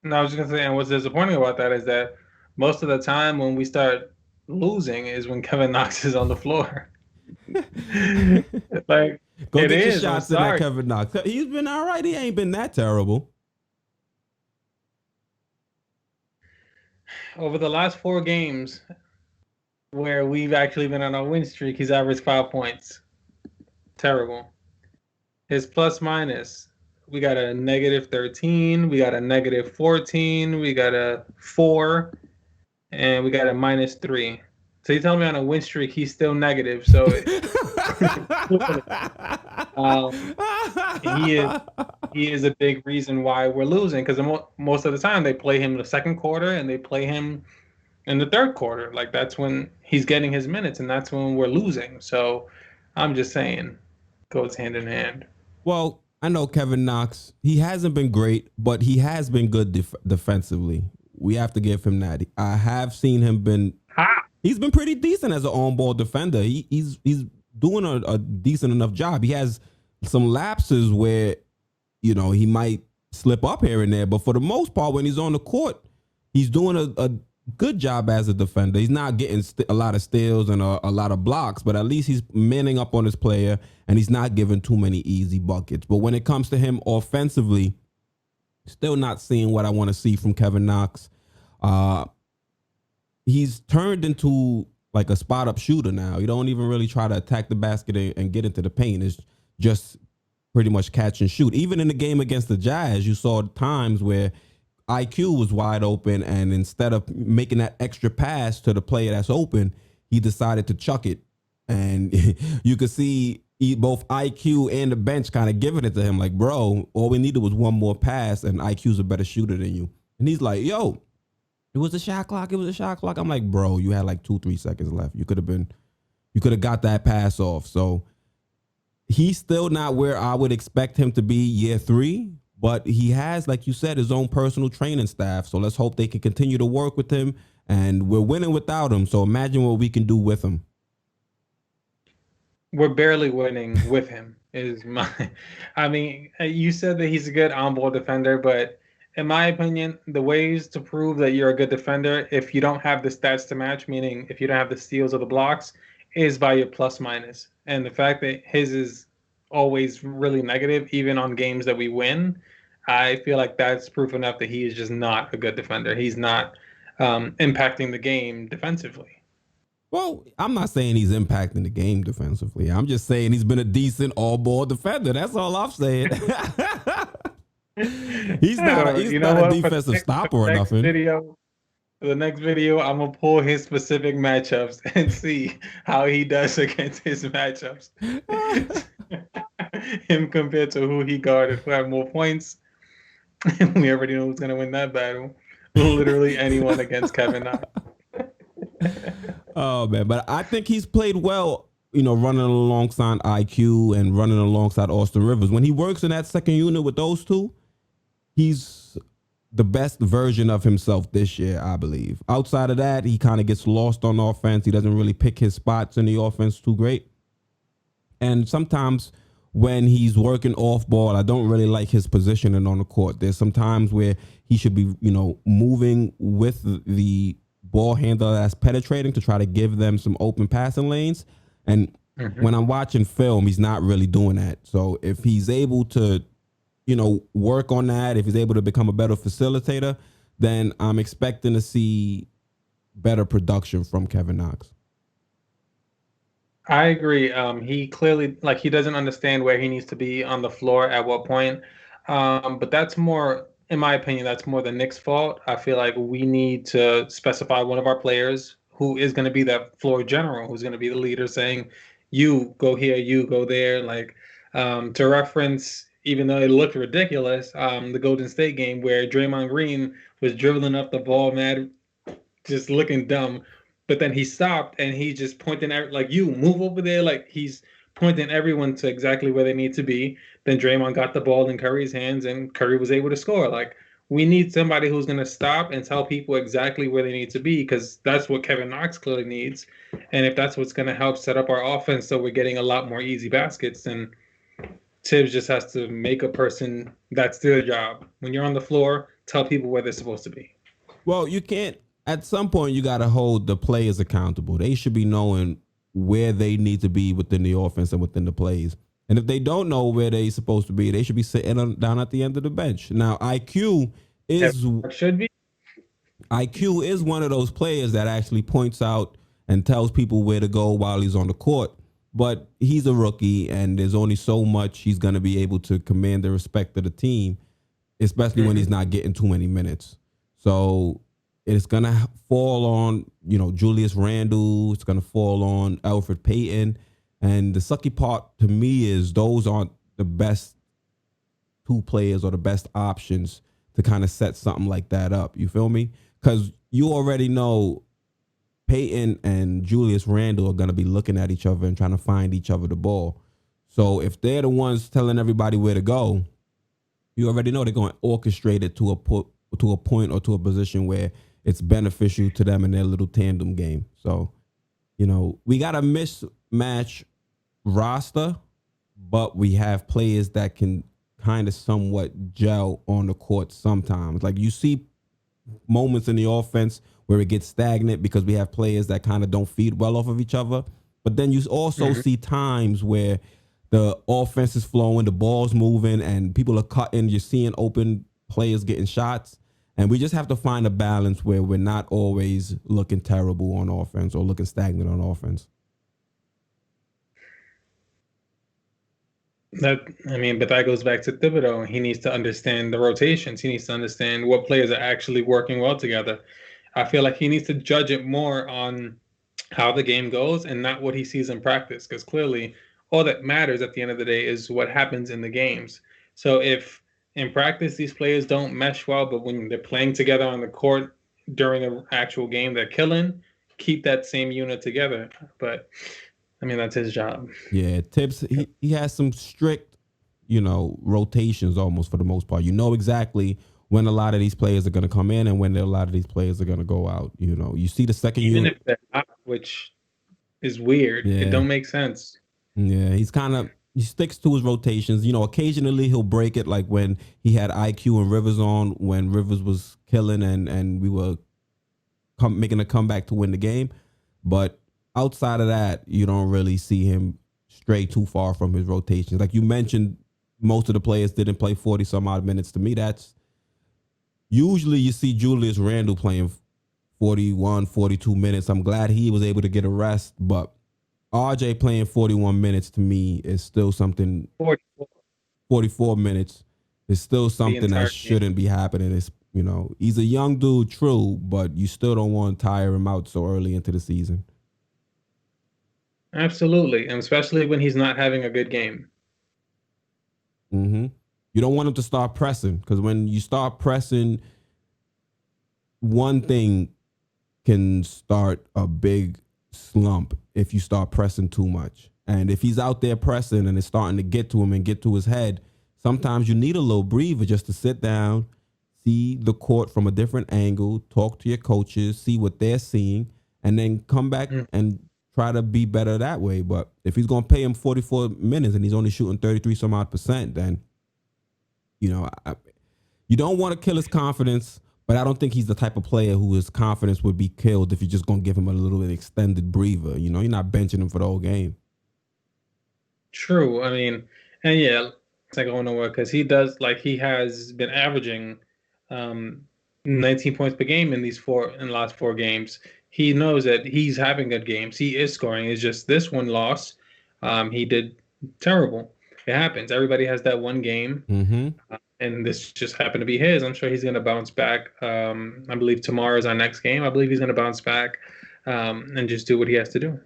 And I was just gonna say, and what's disappointing about that is that most of the time when we start losing is when Kevin Knox is on the floor. Like Go it get your is. I'm shots in that sorry. Kevin Knox. He's been all right. He ain't been that terrible. Over the last 4 games where we've actually been on a win streak, he's averaged 5 points. Terrible. His plus minus, we got a -13, we got a -14, we got a 4, and we got a -3. So you tell me on a win streak he's still negative. So um, he is he is a big reason why we're losing because most of the time they play him in the second quarter and they play him in the third quarter. Like that's when he's getting his minutes and that's when we're losing. So I'm just saying, goes hand in hand. Well, I know Kevin Knox. He hasn't been great, but he has been good defensively. We have to give him that. I have seen him been. Ha! He's been pretty decent as an on-ball defender. He's doing a decent enough job. He has some lapses where he might slip up here and there, but for the most part, when he's on the court, he's doing a good job as a defender. He's not getting a lot of steals and a lot of blocks, but at least he's manning up on his player and he's not giving too many easy buckets. But when it comes to him offensively, still not seeing what I want to see from Kevin Knox. He's turned into like a spot up shooter now. He don't even really try to attack the basket and get into the paint. It's just pretty much catch and shoot. Even in the game against the Jazz, you saw times where IQ was wide open, and instead of making that extra pass to the player that's open, he decided to chuck it. And you could see both IQ and the bench kind of giving it to him, like, bro, all we needed was one more pass, and IQ's a better shooter than you. And he's like, yo, it was a shot clock. It was a shot clock. I'm like, bro, you had like 2-3 seconds left. You could have got that pass off. So he's still not where I would expect him to be year 3. But he has, like you said, his own personal training staff. So let's hope they can continue to work with him. And we're winning without him. So imagine what we can do with him. We're barely winning with him. Is my, I mean, you said that he's a good on-ball defender, but in my opinion, the ways to prove that you're a good defender, if you don't have the stats to match, meaning if you don't have the steals or the blocks, is by your plus minus. And the fact that his is always really negative, even on games that we win, I feel like that's proof enough that he is just not a good defender. He's not impacting the game defensively. Well, I'm not saying he's impacting the game defensively. I'm just saying he's been a decent all-ball defender. That's all I'm saying. he's not a, he's You know not a what? defensive stopper or Next nothing. video, for the next video, I'm gonna pull his specific matchups and see how he does against his matchups. Him compared to who he guarded, who had more points. We already know who's gonna win that battle. Literally anyone against Kevin Knox. Oh man, but I think he's played well, running alongside IQ and running alongside Austin Rivers. When he works in that second unit with those two, he's the best version of himself this year, I believe. Outside of that, he kind of gets lost on offense. He doesn't really pick his spots in the offense too great. And sometimes when he's working off ball, I don't really like his positioning on the court. There's some times where he should be, moving with the ball handler that's penetrating to try to give them some open passing lanes. And when I'm watching film, he's not really doing that. So if he's able to, work on that, if he's able to become a better facilitator, then I'm expecting to see better production from Kevin Knox. I agree. He clearly he doesn't understand where he needs to be on the floor at what point. But that's more, in my opinion, that's more the Knicks' fault. I feel like we need to specify one of our players who is going to be that floor general, who's going to be the leader, saying, "You go here, you go there." To reference, even though it looked ridiculous, the Golden State game where Draymond Green was dribbling up the ball, mad, just looking dumb. But then he stopped and he just pointing at you move over there. Like he's pointing everyone to exactly where they need to be. Then Draymond got the ball in Curry's hands and Curry was able to score. Like we need somebody who's going to stop and tell people exactly where they need to be because that's what Kevin Knox clearly needs. And if that's what's going to help set up our offense so we're getting a lot more easy baskets, then Tibbs just has to make a person that's their job. When you're on the floor, tell people where they're supposed to be. Well, you can't. At some point, you got to hold the players accountable. They should be knowing where they need to be within the offense and within the plays. And if they don't know where they're supposed to be, they should be sitting down at the end of the bench. Now, is It should be. IQ is one of those players that actually points out and tells people where to go while he's on the court. But he's a rookie, and there's only so much he's going to be able to command the respect of the team, especially when he's not getting too many minutes. So it's going to fall on, Julius Randle. It's going to fall on Elfrid Payton. And the sucky part to me is those aren't the best two players or the best options to kind of set something like that up. You feel me? Because you already know Peyton and Julius Randle are going to be looking at each other and trying to find each other the ball. So if they're the ones telling everybody where to go, you already know they're going to orchestrate it to a point or to a position where it's beneficial to them in their little tandem game. So, we got a mismatch roster, but we have players that can kind of somewhat gel on the court sometimes. Like you see moments in the offense where it gets stagnant because we have players that kind of don't feed well off of each other. But then you also see times where the offense is flowing, the ball's moving, and people are cutting. You're seeing open players getting shots. And we just have to find a balance where we're not always looking terrible on offense or looking stagnant on offense. But that goes back to Thibodeau. He needs to understand the rotations. He needs to understand what players are actually working well together. I feel like he needs to judge it more on how the game goes and not what he sees in practice, because clearly all that matters at the end of the day is what happens in the games. So if in practice these players don't mesh well, but when they're playing together on the court during an actual game, they're killing, keep that same unit together. But that's his job. Yeah, Tibbs, he has some strict, rotations almost for the most part. You know exactly when a lot of these players are going to come in and when a lot of these players are going to go out. You see the second Even unit. if they're not, which is weird. Yeah. It don't make sense. Yeah, he sticks to his rotations. Occasionally he'll break it, like when he had IQ and Rivers on, when Rivers was killing and we were making a comeback to win the game. But outside of that, you don't really see him stray too far from his rotations. Like you mentioned, most of the players didn't play 40 some odd minutes. To me, that's usually you see Julius Randle playing 41, 42 minutes. I'm glad he was able to get a rest, but RJ playing 41 minutes to me is still something. 44 minutes is still something that shouldn't be happening. It's, he's a young dude, true, but you still don't want to tire him out so early into the season. Absolutely, and especially when he's not having a good game. You don't want him to start pressing, because when you start pressing, one thing can start a big slump if you start pressing too much. And if he's out there pressing and it's starting to get to him and get to his head, sometimes you need a little breather just to sit down, see the court from a different angle, talk to your coaches, see what they're seeing, and then come back and try to be better that way. But if he's going to pay him 44 minutes and he's only shooting 33 some odd percent, then, you don't want to kill his confidence. But I don't think he's the type of player who his confidence would be killed if you're just going to give him a little bit extended breather. You're not benching him for the whole game. True. And yeah, it's not going nowhere because he has been averaging 19 points per game in the last 4 games. He knows that he's having good games. He is scoring. It's just this one loss. He did terrible. It happens. Everybody has that one game. And this just happened to be his. I'm sure he's going to bounce back. I believe tomorrow is our next game. I believe he's going to bounce back and just do what he has to do.